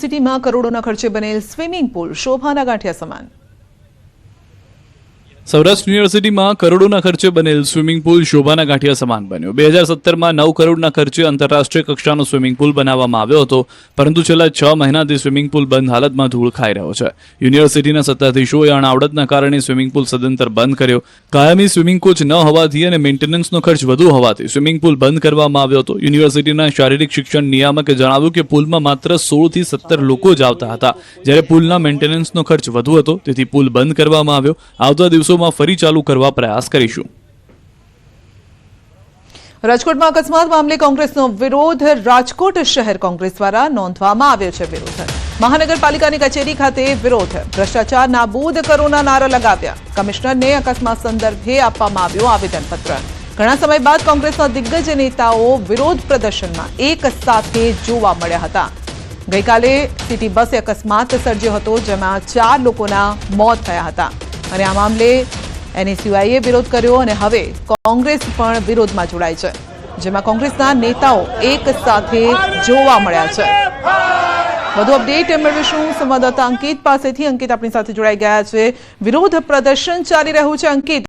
યુનિવર્સિટીમાં કરોડોના ખર્ચે બનેલ સ્વિમિંગ પુલ શોભાના ગાંઠિયા સમાન। સૌરાષ્ટ્ર યુનિવર્સિટીમાં કરોડોના ખર્ચે બનેલ સ્વિમિંગ પુલ શોભાના ગાંઠિયા સમાન બન્યો। 2017માં 9 કરોડના ખર્ચે આંતરરાષ્ટ્રીય કક્ષાનો સ્વિમિંગ પુલ બનાવવામાં આવ્યો હતો, પરંતુ છેલ્લા 6 મહિનાથી સ્વિમિંગ પુલ બંધ હાલતમાં ધૂળ ખાઈ રહ્યો છે। યુનિવર્સિટીના સત્તાધીશોએ અણાવડતના કારણે સ્વિમિંગ પુલ સદંતર બંધ કર્યો। કાયમી સ્વિમિંગ કોચ ન હોવાથી અને મેન્ટેનન્સનો ખર્ચ વધુ હોવાથી સ્વિમિંગ પુલ બંધ કરવામાં આવ્યો હતો। યુનિવર્સિટીના શારીરિક શિક્ષણ નિયામકે જણાવ્યું કે પુલમાં માત્ર 16 થી 17 લોકો જ આવતા હતા, જ્યારે પુલના મેન્ટેનન્સનો ખર્ચ વધુ હતો, તેથી પુલ બંધ કરવામાં આવ્યો। આવતા દિવસોમાં ફરી ચાલુ કરવા પ્રયાસ કરીશું। રાજકોટમાં અકસ્માત મામલે કોંગ્રેસનો વિરોધ। રાજકોટ શહેર કોંગ્રેસ દ્વારા નોંધવામાં આવ્યો છે વિરોધ। મહાનગરપાલિકાની કચેરી ખાતે વિરોધ। ભ્રષ્ટાચાર નાબૂદ કરોના નારા લગાવ્યા। કમિશનરને અકસ્માત સંદર્ભે આપવામાં આવ્યો આવેદનપત્ર। ઘણા સમય બાદ કોંગ્રેસના દિગ્ગજ નેતાઓ વિરોધ પ્રદર્શનમાં એક સાથે જોવા મળ્યા હતા। ગઈકાલે સિટી બસે અકસ્માત સર્જ્યો હતો, જેમાં 4 લોકોના મોત થયા હતા અને આ મામલે એનએસયુઆઈએ વિરોધ કર્યો અને હવે કોંગ્રેસ પણ વિરોધમાં જોડાઈ છે, જેમાં કોંગ્રેસના નેતાઓ એક સાથે જોવા મળ્યા છે। વધુ અપડેટ મેળવીશું સંવાદદાતા અંકિત પાસેથી। અંકિત આપણી સાથે જોડાઈ ગયા છે। વિરોધ પ્રદર્શન ચાલી રહ્યું છે, અંકિત